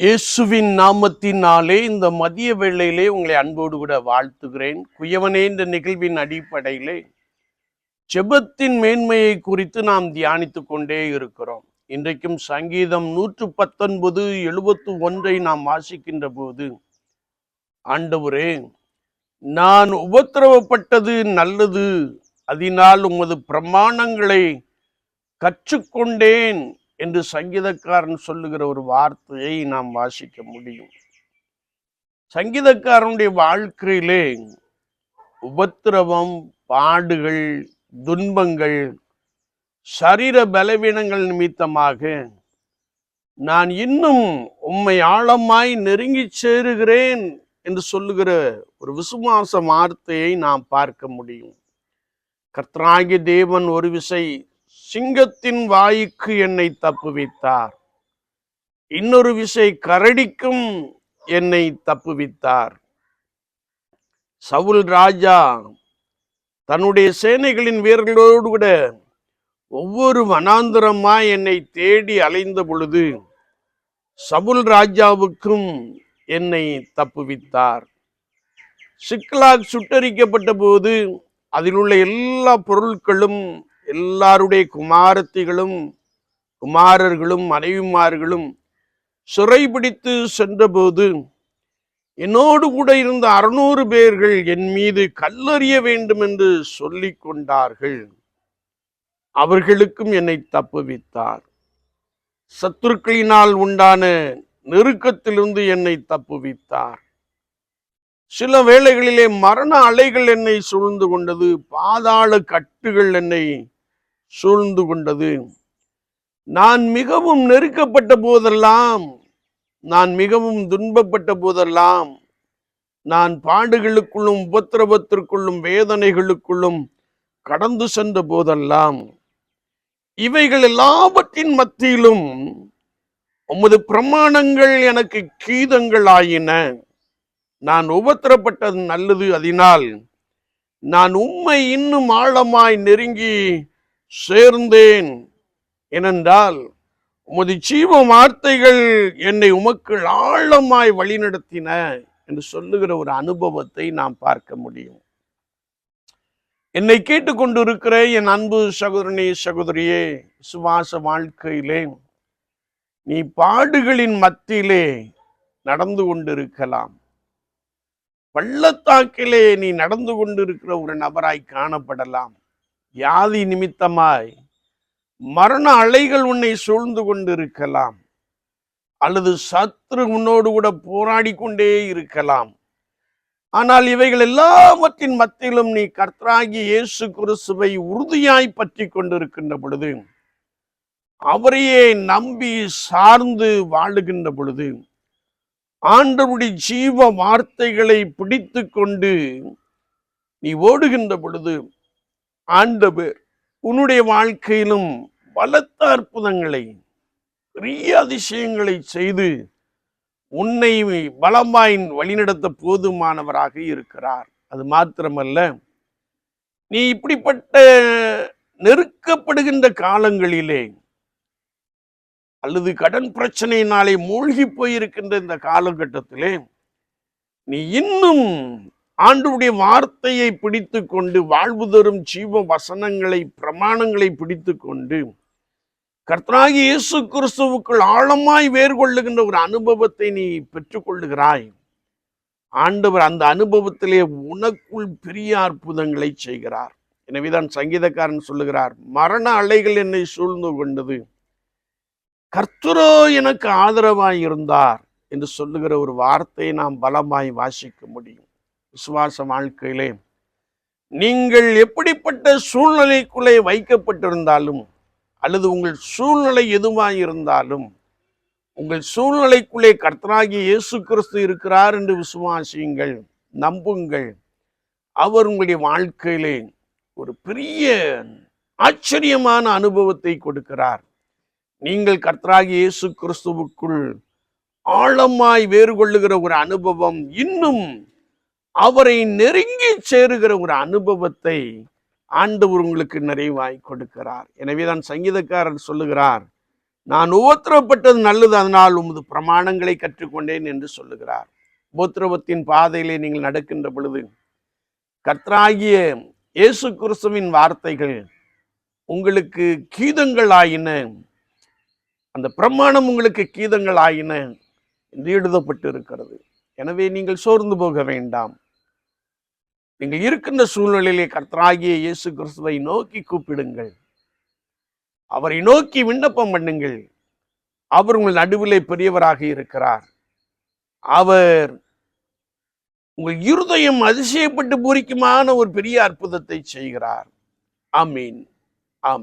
இயேசுவின் நாமத்தினாலே இந்த மதிய வேளையிலே உங்களை அன்போடு கூட வாழ்த்துகிறேன். குயவனே, இந்த நிகழ்வின் அடிப்படையிலே ஜெபத்தின் மேன்மையை குறித்து நாம் தியானித்துக் கொண்டே இருக்கிறோம். இன்றைக்கும் சங்கீதம் 119:71 நாம் வாசிக்கின்ற போது, ஆண்டவரே, நான் உபத்திரவப்பட்டது நல்லது, அதனால் உமது பிரமாணங்களை கற்றுக்கொண்டேன் என்று சங்கீதக்காரன் சொல்லுகிற ஒரு வார்த்தையை நாம் வாசிக்க முடியும். சங்கீதக்காரனுடைய வாழ்க்கையிலே உபத்திரவம், பாடுகள், துன்பங்கள், சரீர பலவீனங்கள் நிமித்தமாக நான் இன்னும் உம்மை ஆழமாய் நெருங்கி சேருகிறேன் என்று சொல்லுகிற ஒரு விசுவாச வார்த்தையை நாம் பார்க்க முடியும். கர்த்தராகிய தேவன் ஒரு விசை சிங்கத்தின் வாய்க்கு என்னை தப்புவித்தார், இன்னொரு விசை கரடிக்கும் என்னை தப்புவித்தார். சவுல் ராஜா தன்னுடைய சேனைகளின் வீரர்களோடு கூட ஒவ்வொரு வனாந்தரமாய் என்னை தேடி அலைந்த பொழுது சவுல் ராஜாவுக்கும் என்னை தப்புவித்தார். சிக்லாக் சுட்டரிக்கப்பட்ட போது அதில் உள்ள எல்லா பொருட்களும், எல்லாருடைய குமாரத்திகளும் குமாரர்களும் மனைவிமார்களும் சிறைபிடித்து சென்றபோது என்னோடு கூட இருந்த 600 பேர்கள் என் மீது கல்லெறிய வேண்டும் என்று சொல்லிக் கொண்டார்கள். அவர்களுக்கும் என்னை தப்புவித்தார். சத்துருக்களினால் உண்டான நெருக்கத்திலிருந்து என்னை தப்புவித்தார். சில வேளைகளிலே மரண அலைகள் என்னை சூழ்ந்து கொண்டது, பாதாள கட்டுகள் என்னை சூழ்ந்து கொண்டது. நான் மிகவும் நெருக்கப்பட்ட போதெல்லாம், நான் மிகவும் துன்பப்பட்ட போதெல்லாம், நான் பாடுகளுக்குள்ளும் உபத்திரவத்திற்குள்ளும் வேதனைகளுக்குள்ளும் கடந்து சென்ற போதெல்லாம், இவைகள் எல்லாவற்றின் மத்தியிலும் உமது பிரமாணங்கள் எனக்கு கீதங்கள் ஆயின. நான் உபத்திரப்பட்டது நல்லது, அதனால் நான் உம்மை இன்னும் ஆழமாய் நெருங்கி சேர்ந்தேன். ஏனென்றால் உமது ஜீவ வார்த்தைகள் என்னை உமக்கு ஆழமாய் வழிநடத்தின என்று சொல்லுகிற ஒரு அனுபவத்தை நாம் பார்க்க முடியும். என்னை கேட்டுக்கொண்டிருக்கிற என் அன்பு சகோதரனே, சகோதரியே, விசுவாச வாழ்க்கையிலே நீ பாடுகளின் மத்தியிலே நடந்து கொண்டிருக்கலாம். பள்ளத்தாக்கிலே நீ நடந்து கொண்டிருக்கிற ஒரு நபராய் காணப்படலாம். வியாதி நிமித்தமாய் மரண அலைகள் உன்னை சூழ்ந்து கொண்டிருக்கலாம், அல்லது சத்ரு உன்னோடு கூட போராடி கொண்டே இருக்கலாம். ஆனால் இவைகள் எல்லாவற்றின் மத்தியிலும் நீ கர்த்தராகிய இயேசு கிறிஸ்துவை உறுதியாய் பற்றி கொண்டிருக்கின்ற பொழுது, அவரையே நம்பி சார்ந்து வாழுகின்ற பொழுது, ஆண்டவருடைய ஜீவ வார்த்தைகளை பிடித்து கொண்டு நீ ஓடுகின்ற பொழுது, ஆண்டவர் உன்னுடைய வாழ்க்கையிலும் பலத்த அற்புதங்களை, பெரிய அதிசயங்களை செய்து உன்னை பலமாய் வழிநடத்த போதுமானவராக இருக்கிறார். அது மாத்திரமல்ல, நீ இப்படிப்பட்ட நெருக்கப்படுகின்ற காலங்களிலே அல்லது கடன் பிரச்சனையினாலே மூழ்கி போயிருக்கின்ற இந்த காலகட்டத்திலே நீ இன்னும் ஆண்டவருடைய வார்த்தையை பிடித்து கொண்டு, வாழ்வு தரும் ஜீவ வசனங்களை, பிரமாணங்களை பிடித்து கொண்டு கர்த்தராகிய இயேசு கிறிஸ்துவுக்குள் ஆழமாய் வேர் கொள்ளுகின்ற ஒரு அனுபவத்தை நீ பெற்றுக்கொள்ளுகிறாய். ஆண்டவர் அந்த அனுபவத்திலே உனக்குள் பெரிய அற்புதங்களை செய்கிறார். எனவேதான் சங்கீதக்காரன் சொல்லுகிறார், மரண அலைகள் என்னை சூழ்ந்து கொண்டது, கர்த்தரோ எனக்கு ஆதரவாய் இருந்தார் என்று சொல்லுகிற ஒரு வார்த்தையை நாம் பலமாய் வாசிக்க முடியும். விசுவாச வாழ்க்கையிலே நீங்கள் எப்படிப்பட்ட சூழ்நிலைக்குள்ளே வைக்கப்பட்டிருந்தாலும், அல்லது உங்கள் சூழ்நிலை எதுவாய் இருந்தாலும், உங்கள் சூழ்நிலைக்குள்ளே கர்த்தராகிய இயேசு கிறிஸ்து இருக்கிறார் என்று விசுவாசியுங்கள், நம்புங்கள். அவர் உங்களுடைய வாழ்க்கையிலே ஒரு பெரிய ஆச்சரியமான அனுபவத்தை கொடுக்கிறார். நீங்கள் கர்த்தராகிய இயேசு கிறிஸ்துவுக்குள் ஆழமாய் வேறு கொள்ளுகிற ஒரு அனுபவம், இன்னும் அவரை நெருங்கி சேருகிற ஒரு அனுபவத்தை ஆண்டவர் உங்களுக்கு நிறைவாய் கொடுக்கிறார். எனவேதான் சங்கீதக்காரர் சொல்லுகிறார், நான் உபத்திரவப்பட்டது நல்லது, அதனால் உமது பிரமாணங்களை கற்றுக்கொண்டேன் என்று சொல்லுகிறார். உபத்திரவத்தின் பாதையிலே நீங்கள் நடக்கின்ற பொழுது கர்த்தராகிய இயேசு கிறிஸ்துவின் வார்த்தைகள் உங்களுக்கு கீதங்கள் ஆயின, அந்த பிரமாணம் உங்களுக்கு கீதங்கள் ஆயின என்று எழுதப்பட்டு இருக்கிறது. எனவே நீங்கள் சோர்ந்து போக வேண்டாம். நீங்கள் இருக்கின்ற சூழ்நிலையிலே கர்த்தராகிய இயேசு கிறிஸ்துவை நோக்கி கூப்பிடுங்கள், அவரை நோக்கி விண்ணப்பம் பண்ணுங்கள். அவர் உங்கள் நடுவிலே பெரியவராக இருக்கிறார். அவர் உங்கள் இருதயம் அதிசயப்பட்டு பூரிக்குமான ஒரு பெரிய அற்புதத்தை செய்கிறார். ஆமீன், ஆமீன்.